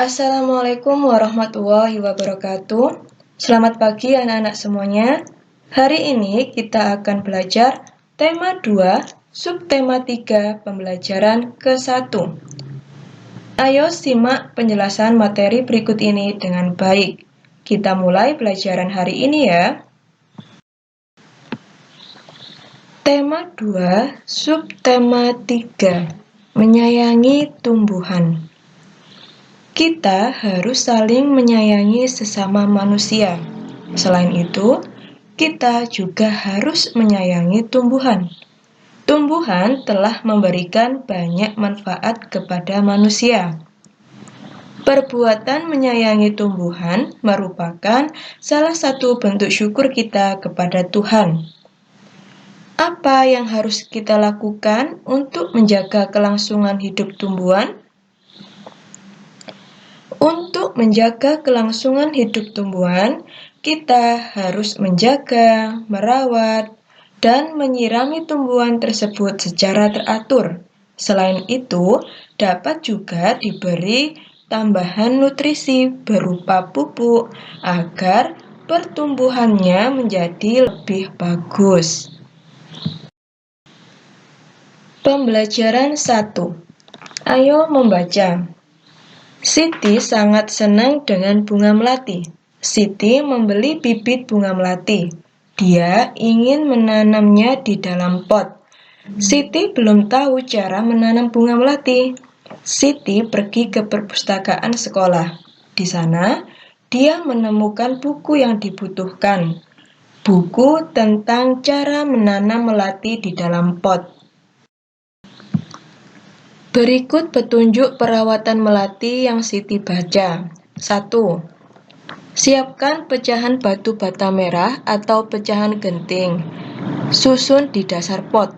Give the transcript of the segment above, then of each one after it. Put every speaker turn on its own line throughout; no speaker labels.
Assalamualaikum warahmatullahi wabarakatuh. Selamat pagi anak-anak semuanya. Hari ini kita akan belajar tema 2, subtema 3, pembelajaran ke-1. Ayo simak penjelasan materi berikut ini dengan baik. Kita mulai pelajaran hari ini ya. Tema 2, subtema 3, menyayangi tumbuhan. Kita harus saling menyayangi sesama manusia. Selain itu, kita juga harus menyayangi tumbuhan. Tumbuhan telah memberikan banyak manfaat kepada manusia. Perbuatan menyayangi tumbuhan merupakan salah satu bentuk syukur kita kepada Tuhan. Apa yang harus kita lakukan untuk menjaga kelangsungan hidup tumbuhan? Untuk menjaga kelangsungan hidup tumbuhan, kita harus menjaga, merawat, dan menyirami tumbuhan tersebut secara teratur. Selain itu, dapat juga diberi tambahan nutrisi berupa pupuk agar pertumbuhannya menjadi lebih bagus. Pembelajaran 1. Ayo membaca. Siti sangat senang dengan bunga melati. Siti membeli bibit bunga melati. Dia ingin menanamnya di dalam pot. Siti belum tahu cara menanam bunga melati. Siti pergi ke perpustakaan sekolah. Di sana, dia menemukan buku yang dibutuhkan. Buku tentang cara menanam melati di dalam pot. Berikut petunjuk perawatan melati yang Siti baca. 1. Siapkan pecahan batu bata merah atau pecahan genting. Susun di dasar pot.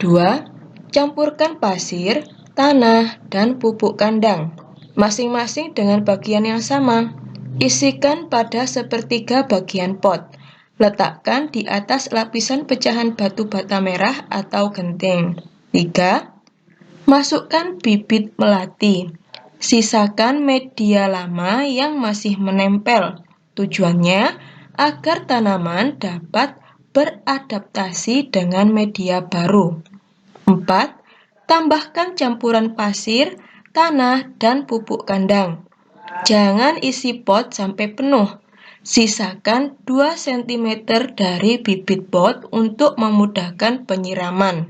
2. Campurkan pasir, tanah, dan pupuk kandang. Masing-masing dengan bagian yang sama. Isikan pada sepertiga bagian pot. Letakkan di atas lapisan pecahan batu bata merah atau genting. 3. Masukkan bibit melati. Sisakan media lama yang masih menempel. Tujuannya agar tanaman dapat beradaptasi dengan media baru. 4. Tambahkan campuran pasir, tanah, dan pupuk kandang. Jangan isi pot sampai penuh. Sisakan 2 cm dari bibit pot untuk memudahkan penyiraman.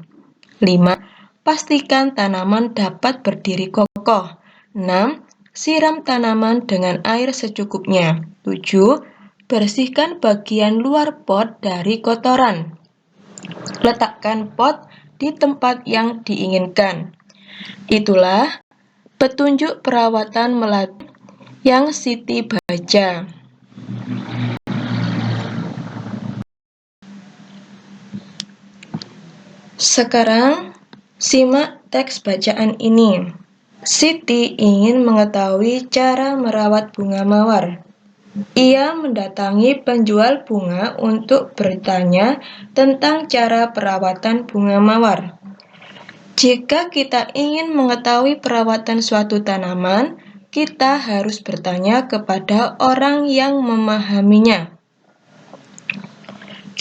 5. Pastikan tanaman dapat berdiri kokoh. 6. Siram tanaman dengan air secukupnya. 7. Bersihkan bagian luar pot dari kotoran. Letakkan pot di tempat yang diinginkan. Itulah petunjuk perawatan melati yang Siti baca. Sekarang, simak teks bacaan ini. Siti ingin mengetahui cara merawat bunga mawar. Ia mendatangi penjual bunga untuk bertanya tentang cara perawatan bunga mawar. Jika kita ingin mengetahui perawatan suatu tanaman, kita harus bertanya kepada orang yang memahaminya.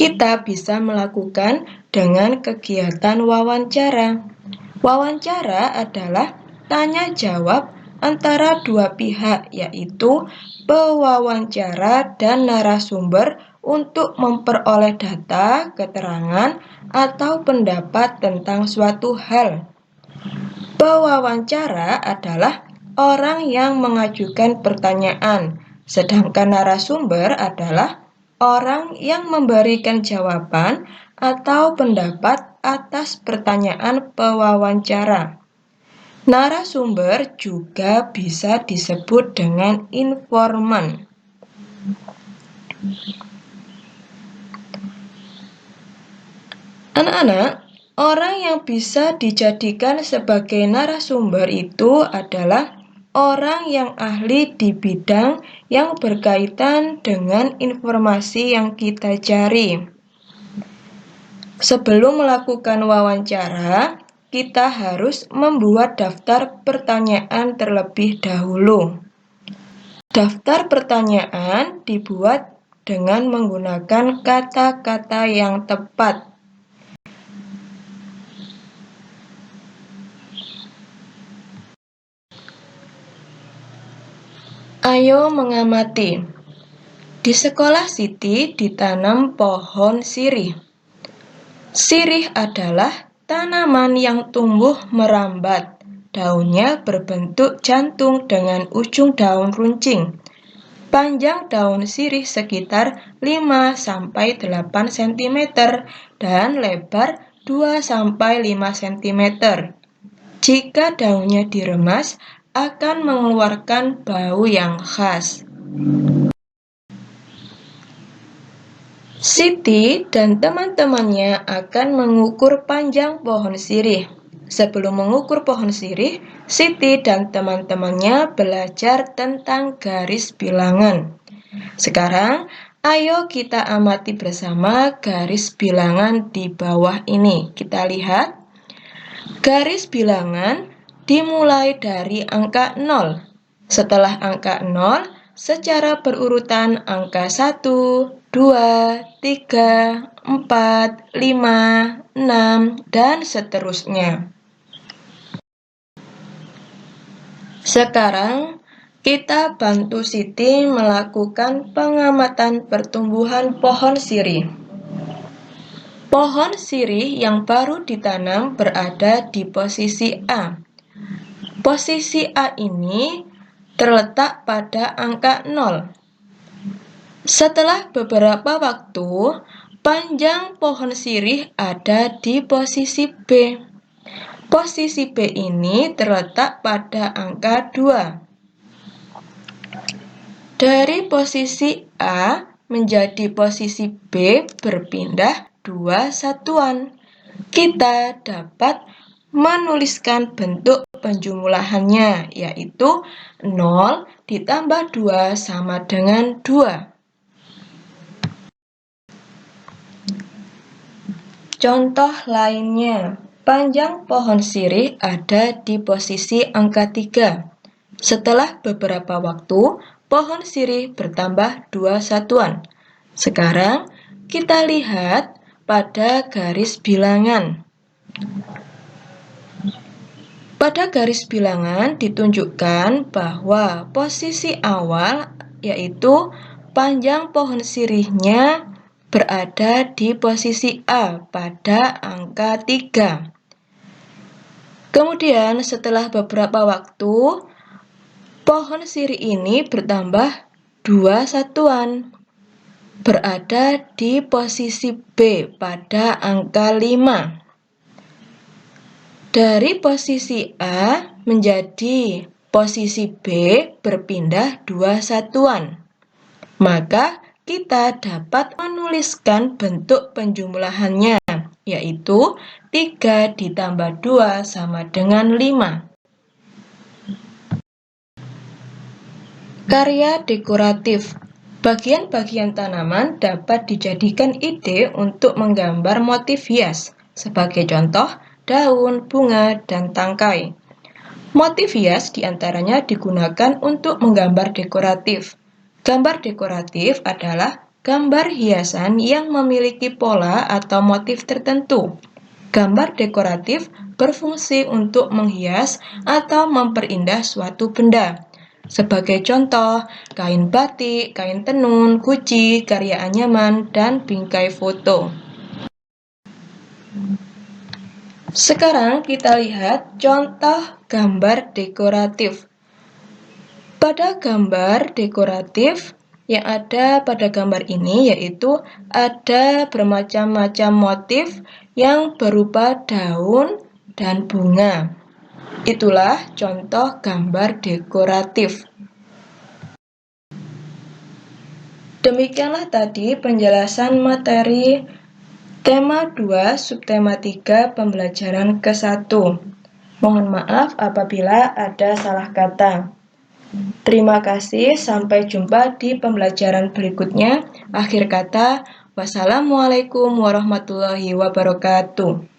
Kita bisa melakukan dengan kegiatan wawancara. Wawancara adalah tanya jawab antara dua pihak, yaitu pewawancara dan narasumber untuk memperoleh data, keterangan, atau pendapat tentang suatu hal. Pewawancara adalah orang yang mengajukan pertanyaan, sedangkan narasumber adalah orang yang memberikan jawaban atau pendapat atas pertanyaan pewawancara. Narasumber juga bisa disebut dengan informan. Anak-anak, orang yang bisa dijadikan sebagai narasumber itu adalah orang yang ahli di bidang yang berkaitan dengan informasi yang kita cari. Sebelum melakukan wawancara, kita harus membuat daftar pertanyaan terlebih dahulu. Daftar pertanyaan dibuat dengan menggunakan kata-kata yang tepat. Ayo mengamati. Di sekolah Siti ditanam pohon sirih. Sirih adalah tanaman yang tumbuh merambat. Daunnya berbentuk jantung dengan ujung daun runcing. Panjang daun sirih sekitar 5–8 cm dan lebar 2–5 cm. Jika daunnya diremas, akan mengeluarkan bau yang khas. Siti dan teman-temannya akan mengukur panjang pohon sirih. Sebelum mengukur pohon sirih, Siti dan teman-temannya belajar tentang garis bilangan. Sekarang, ayo kita amati bersama garis bilangan di bawah ini. Kita lihat, garis bilangan dimulai dari angka 0. Setelah angka 0, secara berurutan angka 1, 2, 3, 4, 5, 6, dan seterusnya. Sekarang, kita bantu Siti melakukan pengamatan pertumbuhan pohon sirih. Pohon sirih yang baru ditanam berada di posisi A. Posisi A ini terletak pada angka 0. Setelah beberapa waktu, panjang pohon sirih ada di posisi B. Posisi B ini terletak pada angka 2. Dari posisi A menjadi posisi B berpindah 2 satuan. Kita dapat menuliskan bentuk penjumlahannya, yaitu 0 ditambah 2 sama dengan 2. Contoh lainnya, panjang pohon sirih ada di posisi angka 3. Setelah beberapa waktu, pohon sirih bertambah 2 satuan. Sekarang, kita lihat pada garis bilangan. Pada garis bilangan ditunjukkan bahwa posisi awal, yaitu panjang pohon sirihnya berada di posisi A pada angka 3. Kemudian setelah beberapa waktu, pohon sirih ini bertambah 2 satuan, berada di posisi B pada angka 5. Dari posisi A menjadi posisi B berpindah 2 satuan. Maka kita dapat menuliskan bentuk penjumlahannya, yaitu 3 ditambah 2 sama dengan 5. Karya dekoratif. Bagian-bagian tanaman dapat dijadikan ide untuk menggambar motif hias. Sebagai contoh, daun, bunga, dan tangkai. Motif hias diantaranya digunakan untuk menggambar dekoratif. Gambar dekoratif adalah gambar hiasan yang memiliki pola atau motif tertentu. Gambar dekoratif berfungsi untuk menghias atau memperindah suatu benda. Sebagai contoh, kain batik, kain tenun, guci, karya anyaman, dan bingkai foto. Sekarang kita lihat contoh gambar dekoratif. Pada gambar dekoratif yang ada pada gambar ini yaitu ada bermacam-macam motif yang berupa daun dan bunga. Itulah contoh gambar dekoratif. Demikianlah tadi penjelasan materi tema 2 subtema 3 pembelajaran ke-1. Mohon maaf apabila ada salah kata. Terima kasih, sampai jumpa di pembelajaran berikutnya. Akhir kata, wassalamualaikum warahmatullahi wabarakatuh.